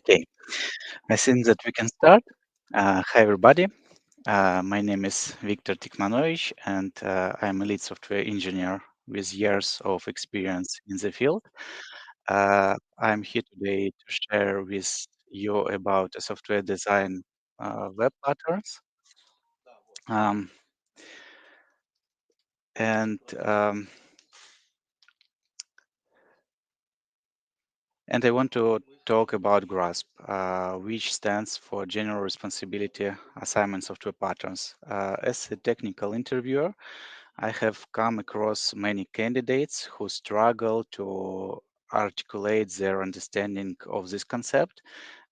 Okay, I think that we can start. Hi, everybody. My name is Viktar Tikmanovich, and I'm a lead software engineer with years of experience in the field. I'm here today to share with you about software design web patterns. Um, and um, and I want to talk about GRASP, which stands for General Responsibility Assignment Software Patterns. As a technical interviewer, I have come across many candidates who struggle to articulate their understanding of this concept,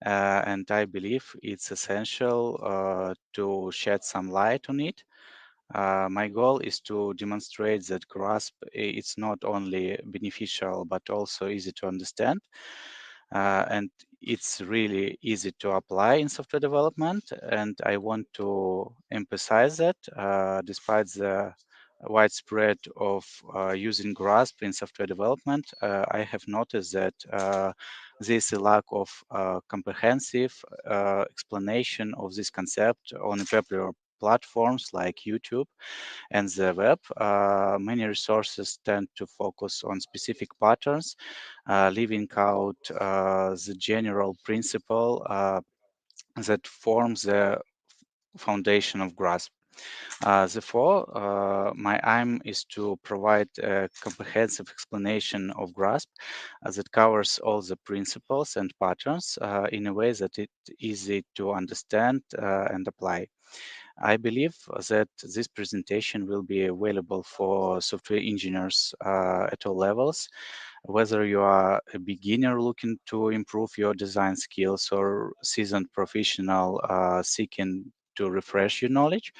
and I believe it's essential to shed some light on it. My goal is to demonstrate that GRASP is not only beneficial but also easy to understand, and it's really easy to apply in software development. And I want to emphasize that despite the widespread of using GRASP in software development, I have noticed that there's a lack of comprehensive explanation of this concept on popular platforms like YouTube and the web. Many resources tend to focus on specific patterns, leaving out the general principle that forms the foundation of GRASP. Therefore, my aim is to provide a comprehensive explanation of GRASP that covers all the principles and patterns in a way that it's easy to understand and apply. I believe that this presentation will be available for software engineers at all levels, whether you are a beginner looking to improve your design skills or seasoned professional seeking to refresh your knowledge.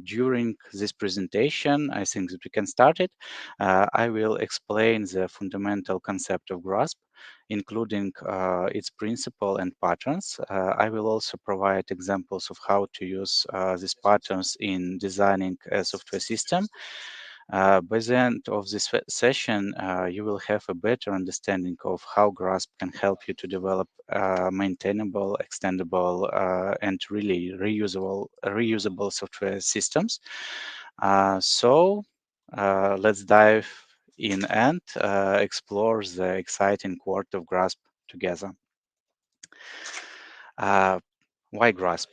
During this presentation, I think that we can start it. I will explain the fundamental concept of GRASP, including its principle and patterns. I will also provide examples of how to use these patterns in designing a software system. By the end of this session, you will have a better understanding of how GRASP can help you to develop maintainable, extendable, and really reusable software systems. So let's dive in and explore the exciting world of GRASP together. Uh, why GRASP?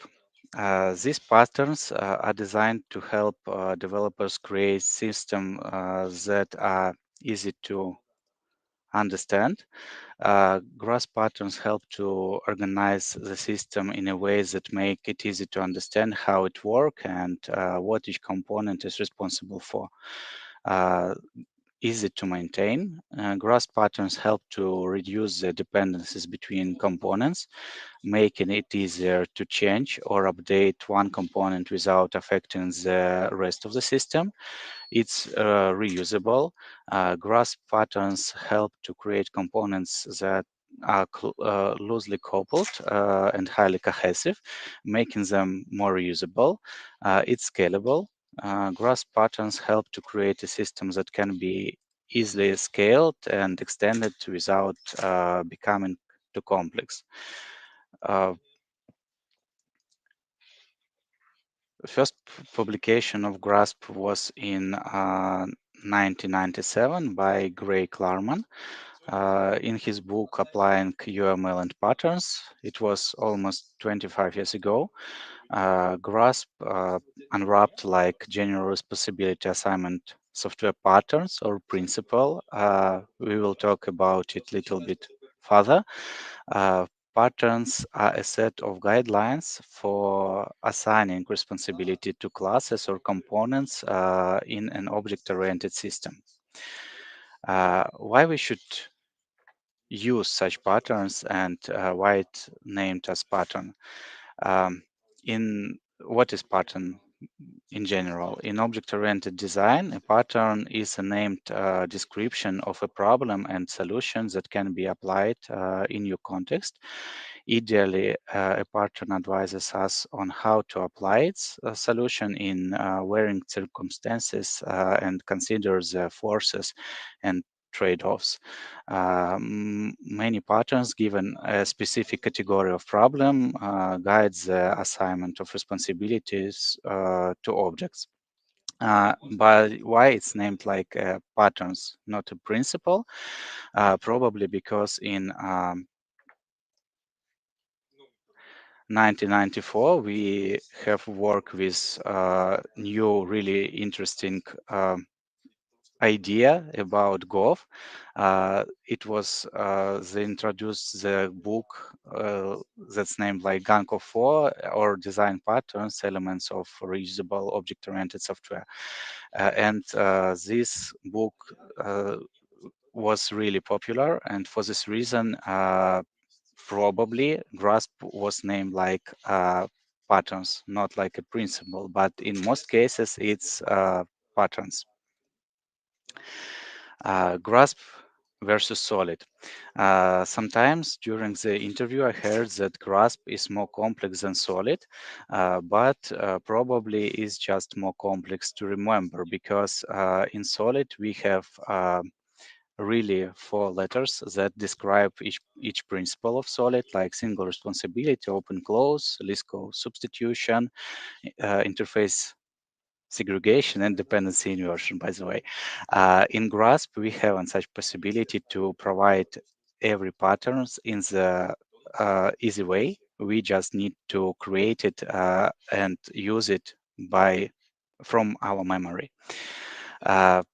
These patterns are designed to help developers create systems that are easy to understand. GRASP patterns help to organize the system in a way that make it easy to understand how it works and what each component is responsible for. Uh, Easy to maintain. GRASP patterns help to reduce the dependencies between components, making it easier to change or update one component without affecting the rest of the system. It's reusable. GRASP patterns help to create components that are loosely coupled and highly cohesive, making them more reusable. It's scalable. GRASP patterns help to create a system that can be easily scaled and extended without becoming too complex. Uh, First publication of GRASP was in 1997 by Gray Klarman. In his book Applying UML and Patterns, it was almost 25 years ago. GRASP unwrapped like general responsibility assignment software patterns or principle. We will talk about it a little bit further. Uh, Patterns are a set of guidelines for assigning responsibility to classes or components in an object-oriented system. Why we should use such patterns and why it's named as pattern. In what is pattern in general? In object-oriented design, a pattern is a named description of a problem and solution that can be applied in your context. Ideally, a pattern advises us on how to apply its solution in varying circumstances and considers the forces and trade-offs. Many patterns given a specific category of problem guides the assignment of responsibilities to objects. But why it's named like patterns, not a principle? Probably because in 1994 we have worked with new really interesting idea about Gov. It was they introduced the book that's named like Ganko 4 or Design Patterns, Elements of Reusable Object-Oriented Software. And this book was really popular, and for this reason, probably Grasp was named like patterns, not like a principle, but in most cases, it's patterns. Grasp versus solid. Sometimes during the interview, I heard that Grasp is more complex than solid, but probably is just more complex to remember because in solid we have really 4 letters that describe each principle of solid, like single responsibility, open close, Lisco substitution, interface segregation and dependency inversion, by the way. In Grasp, we have such possibility to provide every patterns in the easy way. We just need to create it and use it by from our memory. Uh,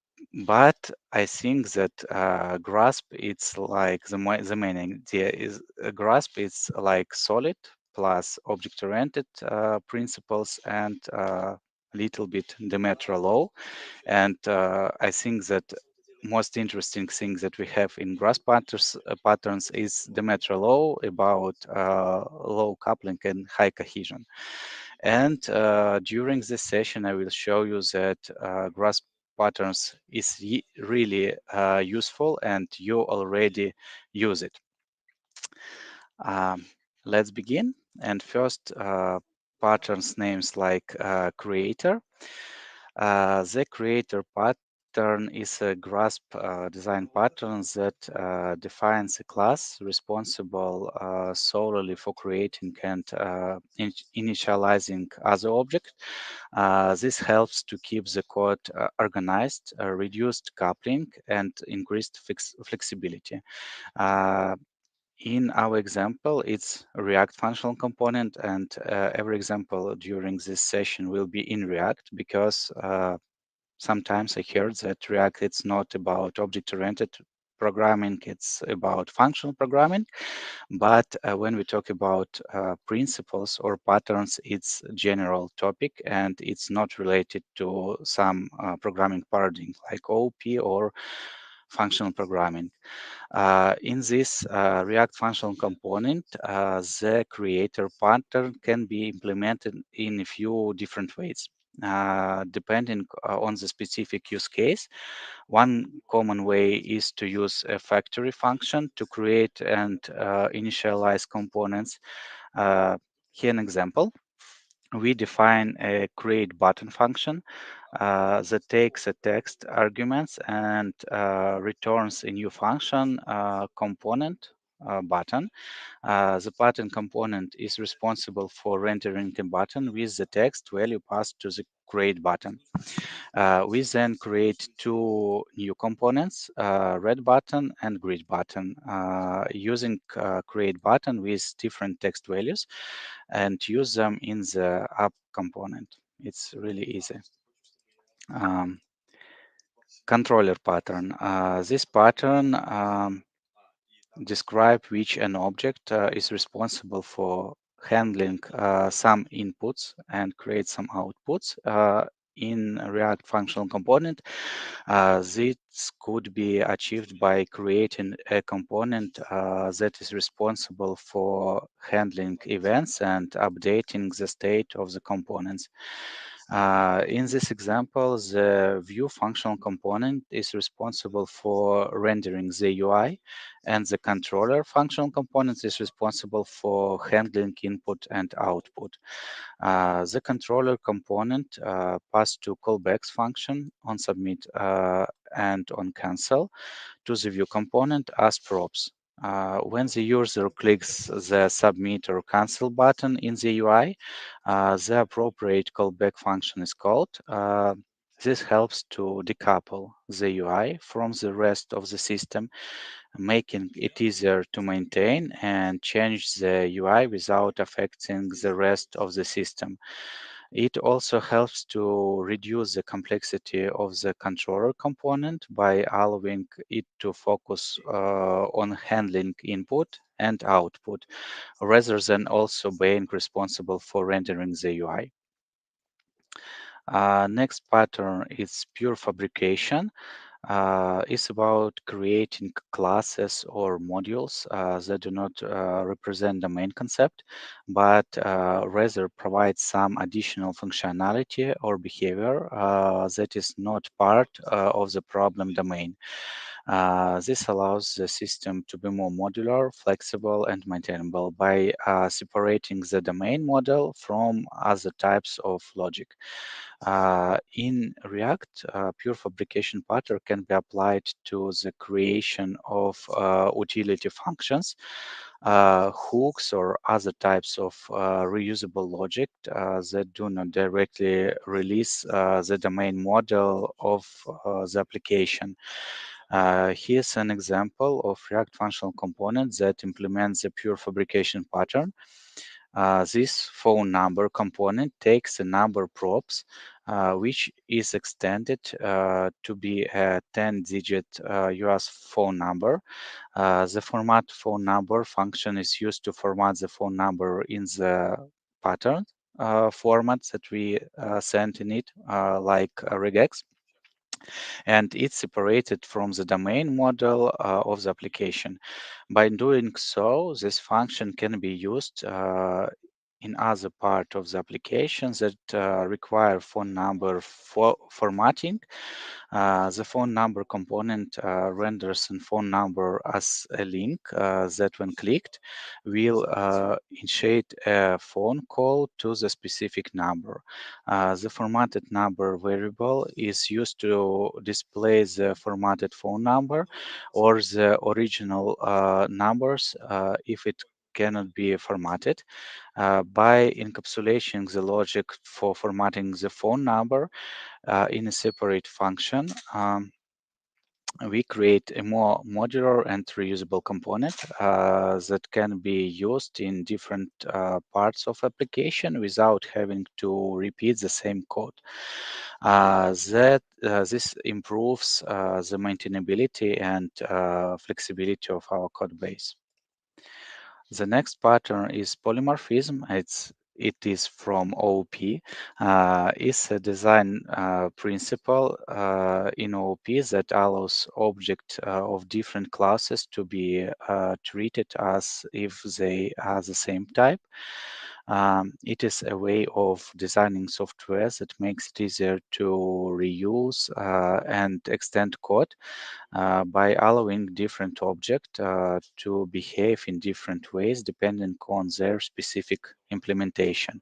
but I think that Grasp, it's like the main idea is Grasp is like solid plus object-oriented principles and little bit Demetra law. And I think that most interesting thing that we have in Grasp patterns is Demetra law about low coupling and high cohesion. And during this session, I will show you that Grasp patterns is really useful and you already use it. Um, let's begin. And first, patterns names like creator. The creator pattern is a Grasp design pattern that defines a class responsible solely for creating and initializing other object. This helps to keep the code organized, reduced coupling, and increased flexibility. Uh, in our example, it's a React functional component, and every example during this session will be in React because sometimes I heard that React it's not about object-oriented programming, it's about functional programming. But when we talk about principles or patterns, it's a general topic and it's not related to some programming paradigm like OOP or functional programming. In this React functional component, the creator pattern can be implemented in a few different ways. Depending on the specific use case, one common way is to use a factory function to create and initialize components. Here an example. We define a create button function that takes a text arguments and returns a new function component button. The button component is responsible for rendering a button with the text value passed to the create button. We then create 2 new components, red button and grid button, using create button with different text values and use them in the app component. It's really easy. Um, Controller pattern. This pattern describe which an object is responsible for handling some inputs and create some outputs. In React functional component, this could be achieved by creating a component that is responsible for handling events and updating the state of the components. In this example, the view functional component is responsible for rendering the UI, and the controller functional component is responsible for handling input and output. The controller component passed to callbacks function on submit and on cancel to the view component as props. When the user clicks the submit or cancel button in the UI, the appropriate callback function is called. This helps to decouple the UI from the rest of the system, making it easier to maintain and change the UI without affecting the rest of the system. It also helps to reduce the complexity of the controller component by allowing it to focus on handling input and output rather than also being responsible for rendering the UI. Next pattern is pure fabrication. It's about creating classes or modules that do not represent the main concept, but rather provide some additional functionality or behavior that is not part of the problem domain. This allows the system to be more modular, flexible, and maintainable by separating the domain model from other types of logic. In React, pure fabrication pattern can be applied to the creation of utility functions, hooks, or other types of reusable logic that do not directly release the domain model of the application. Here's an example of React functional component that implements the pure fabrication pattern. This phone number component takes a number props, which is extended to be a 10-digit US phone number. The format phone number function is used to format the phone number in the pattern format that we sent in it, like regex, and it's separated from the domain model of the application. By doing so, this function can be used in other part of the application that require phone number formatting. The phone number component renders a phone number as a link that, when clicked, will initiate a phone call to the specific number. The formatted number variable is used to display the formatted phone number or the original numbers if it cannot be formatted. By encapsulating the logic for formatting the phone number in a separate function, we create a more modular and reusable component that can be used in different parts of application without having to repeat the same code. This improves the maintainability and flexibility of our code base. The next pattern is polymorphism. It is from OOP. It's a design principle in OOP that allows objects of different classes to be treated as if they are the same type. It is a way of designing software that makes it easier to reuse and extend code by allowing different objects to behave in different ways depending on their specific implementation.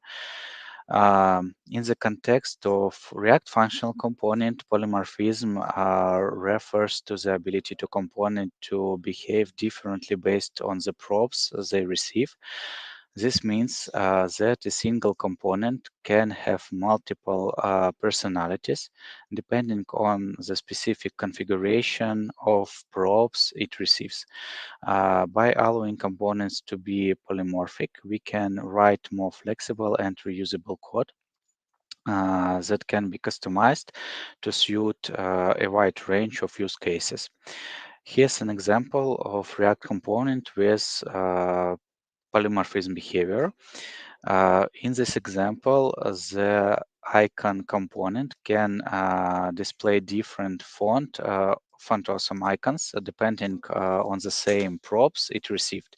In the context of React functional component, polymorphism refers to the ability to component to behave differently based on the props they receive. This means that a single component can have multiple personalities depending on the specific configuration of props it receives. By allowing components to be polymorphic, we can write more flexible and reusable code that can be customized to suit a wide range of use cases. Here's an example of React component with polymorphism behavior. In this example, the icon component can display different font awesome icons depending on the same props it received.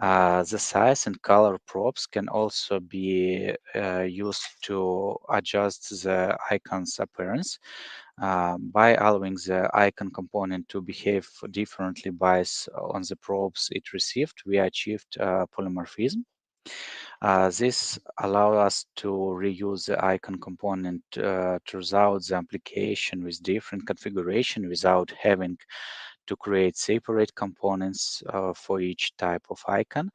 The size and color props can also be used to adjust the icon's appearance. By allowing the icon component to behave differently based on the props it received, we achieved polymorphism. This allows us to reuse the icon component throughout the application with different configuration without having to create separate components for each type of icon.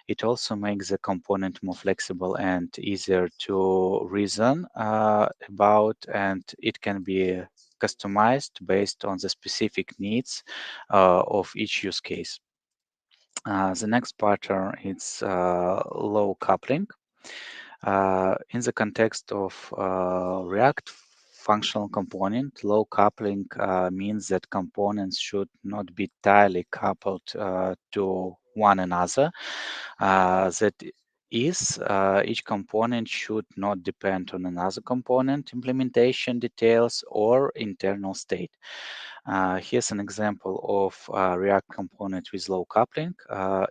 It also makes the component more flexible and easier to reason about, and it can be customized based on the specific needs of each use case. The next pattern is low coupling. In the context of React functional component, low coupling means that components should not be tightly coupled to one another. That is, each component should not depend on another component, implementation details, or internal state. Here's an example of a React component with low coupling.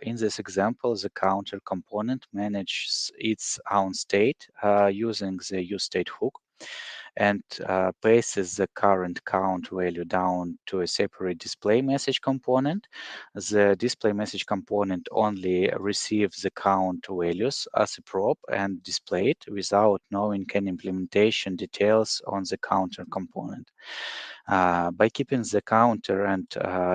In this example, the counter component manages its own state using the useState hook and pastes the current count value down to a separate display message component. The display message component only receives the count values as a prop and display it without knowing any implementation details on the counter component. By keeping the counter and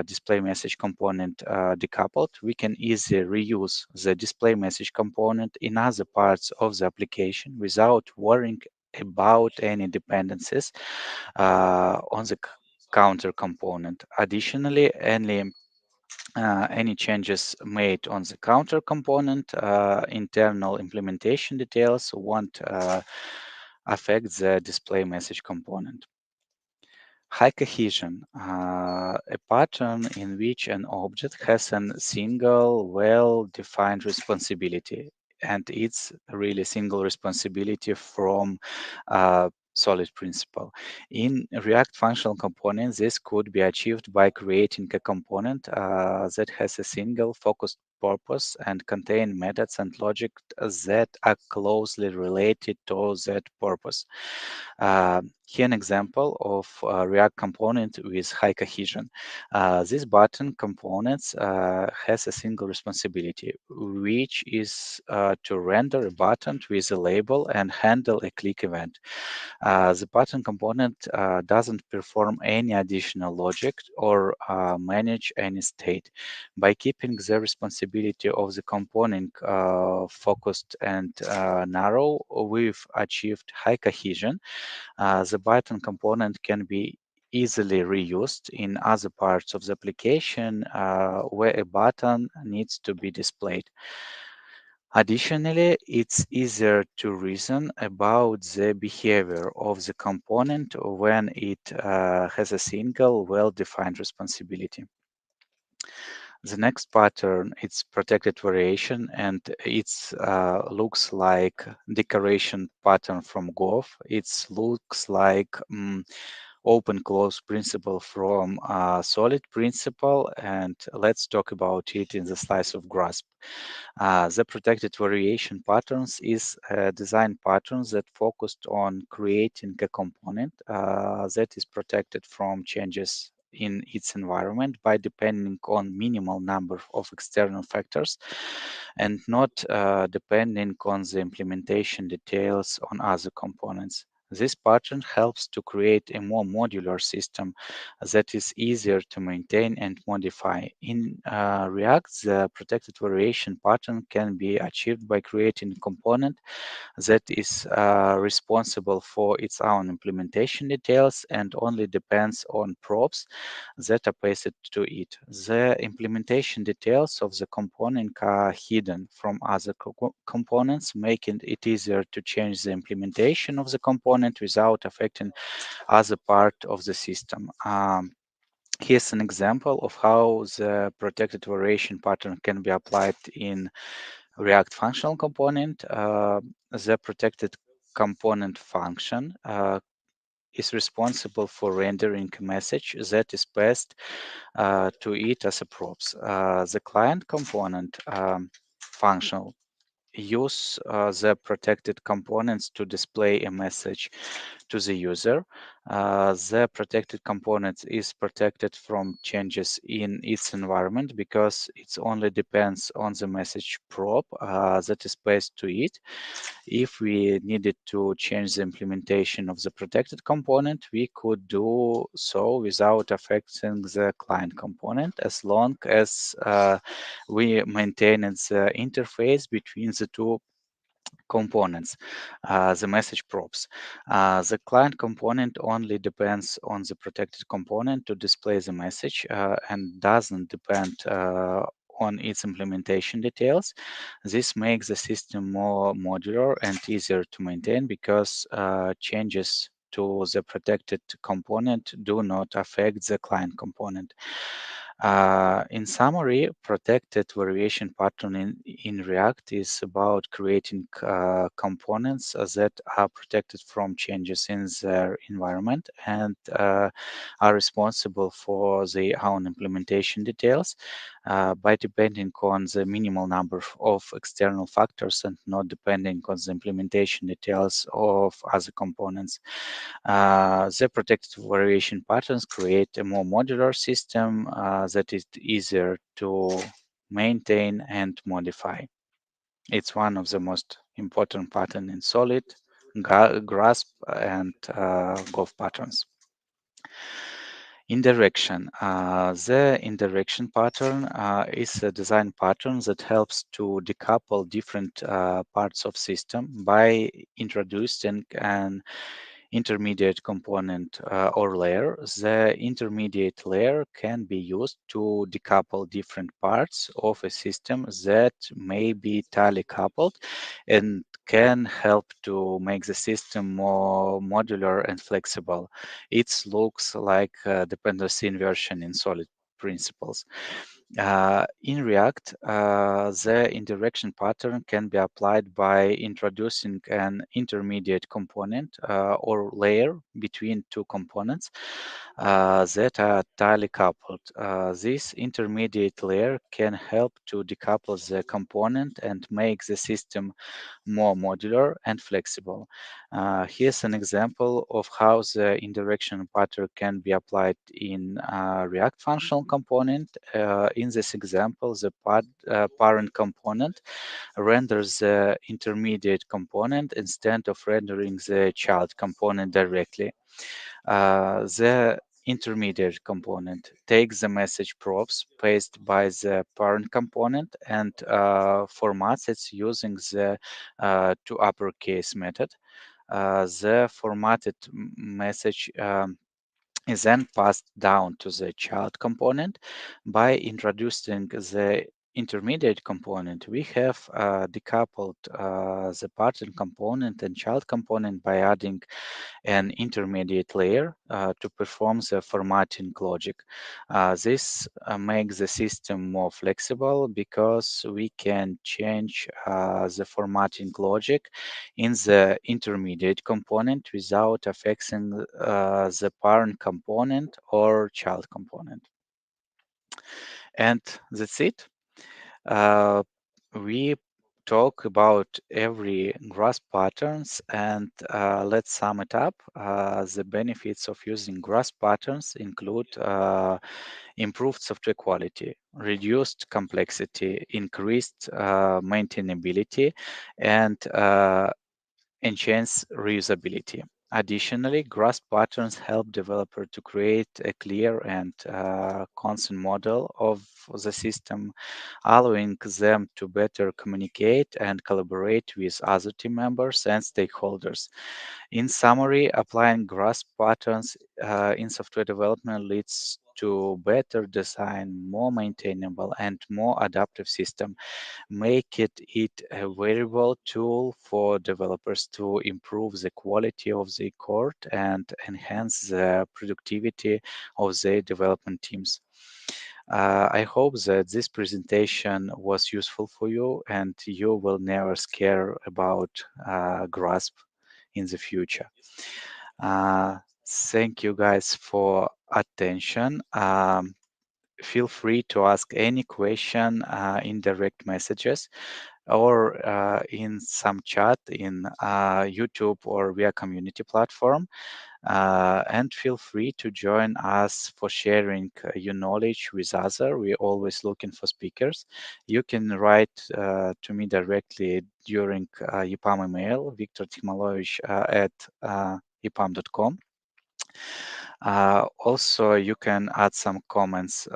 display message component decoupled, we can easily reuse the display message component in other parts of the application without worrying about any dependencies on the counter component. Additionally, any changes made on the counter component, internal implementation details won't affect the display message component. High cohesion, a pattern in which an object has a single, well-defined responsibility, and it's really single responsibility from solid principle. In React functional components, this could be achieved by creating a component that has a single focused purpose and contain methods and logic that are closely related to that purpose. Here an example of a React component with high cohesion. This button components has a single responsibility, which is to render a button with a label and handle a click event. The button component doesn't perform any additional logic or manage any state. By keeping the responsibility of the component focused and narrow, we've achieved high cohesion. The button component can be easily reused in other parts of the application where a button needs to be displayed. Additionally, it's easier to reason about the behavior of the component when it has a single well-defined responsibility. The next pattern is protected variation, and it looks like decoration pattern from Gov. It looks like open close principle from solid principle, and let's talk about it in the slice of grasp. The protected variation patterns is a design patterns that focused on creating a component that is protected from changes in its environment by depending on minimal number of external factors and not depending on the implementation details on other components. This pattern helps to create a more modular system that is easier to maintain and modify. In React, the protected variation pattern can be achieved by creating a component that is responsible for its own implementation details and only depends on props that are pasted to it. The implementation details of the component are hidden from other components, making it easier to change the implementation of the component without affecting other part of the system. Here's an example of how the protected variation pattern can be applied in React functional component. The protected component function is responsible for rendering a message that is passed to it as a props. The client component functional use the protected components to display a message to the user. The protected component is protected from changes in its environment because it only depends on the message prop that is passed to it. If we needed to change the implementation of the protected component, we could do so without affecting the client component as long as we maintain the interface between the two components, the message props. The client component only depends on the protected component to display the message and doesn't depend on its implementation details. This makes the system more modular and easier to maintain because changes to the protected component do not affect the client component. In summary, protected variation pattern in React is about creating components that are protected from changes in their environment and are responsible for their own implementation details by depending on the minimal number of external factors and not depending on the implementation details of other components. The protected variation patterns create a more modular system that is easier to maintain and modify. It's one of the most important pattern in solid, grasp, and golf patterns. Indirection. The indirection pattern is a design pattern that helps to decouple different parts of system by introducing an intermediate component or layer. The intermediate layer can be used to decouple different parts of a system that may be tightly coupled and can help to make the system more modular and flexible. It looks like dependency inversion in solid principles. In React, the indirection pattern can be applied by introducing an intermediate component or layer between two components that are tightly coupled. This intermediate layer can help to decouple the component and make the system more modular and flexible. Here's an example of how the indirection pattern can be applied in React functional component. In this example, the parent component renders the intermediate component instead of rendering the child component directly. The intermediate component takes the message props passed by the parent component and formats it using the to uppercase method. The formatted message is then passed down to the child component. By introducing the intermediate component, we have decoupled the parent component and child component by adding an intermediate layer to perform the formatting logic. This makes the system more flexible because we can change the formatting logic in the intermediate component without affecting the parent component or child component. And that's it. Uh, we talk about every grasp patterns and let's sum it up. The benefits of using grasp patterns include improved software quality, reduced complexity, increased maintainability, and enhance reusability. Additionally, grasp patterns help developer to create a clear and constant model of the system, allowing them to better communicate and collaborate with other team members and stakeholders. In summary, applying grasp patterns in software development leads to better design, more maintainable, and more adaptive system, make it a valuable tool for developers to improve the quality of the code and enhance the productivity of their development teams. I hope that this presentation was useful for you and you will never scare about Grasp in the future. Uh, Thank you guys for attention. Feel free to ask any question in direct messages or in some chat in YouTube or via community platform. And feel free to join us for sharing your knowledge with others. We're always looking for speakers. You can write to me directly during EPAM email, viktor@epam.com. Also, you can add some comments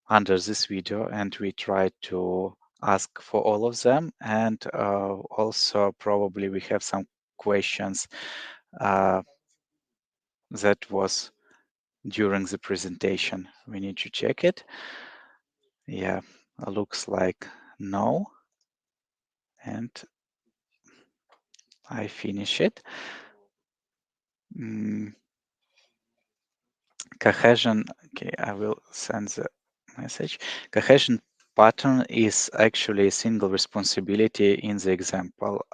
under this video, and we try to ask for all of them. And also, probably we have some questions uh, that was during the presentation. We need to check it. Yeah, looks like no. And I finish it. Mm, Cohesion, okay, I will send the message. Cohesion pattern is actually a single responsibility in the example.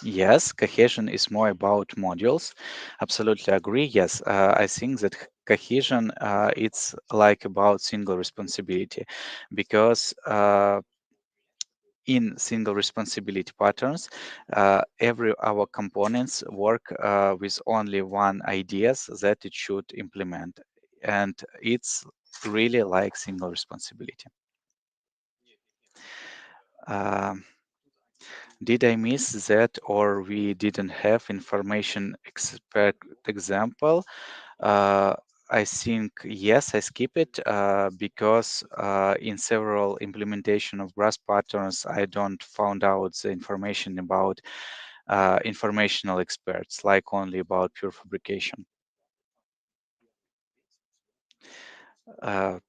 Yes, cohesion is more about modules. Absolutely agree. Yes, I think that cohesion it's like about single responsibility because in single responsibility patterns, every our components work with only one ideas that it should implement, and it's really like single responsibility. Um, did I miss that, or we didn't have information expert example? Uh, I think yes, I skip it because in several implementation of grass patterns, I don't found out the information about informational experts, like only about pure fabrication. Uh,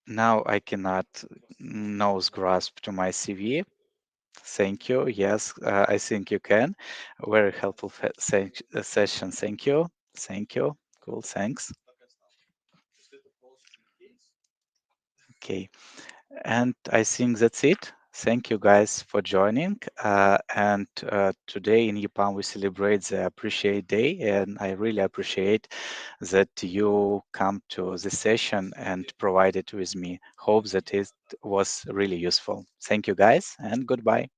Now I cannot nose grasp to my CV. Thank you. Yes, I think you can. Very helpful session. Thank you. Thank you. Cool. Thanks. Okay. And I think that's it. Thank you guys for joining. And today in EPAM we celebrate the Appreciate Day, and I really appreciate that you come to the session and provide it with me. Hope that it was really useful. Thank you guys, and goodbye.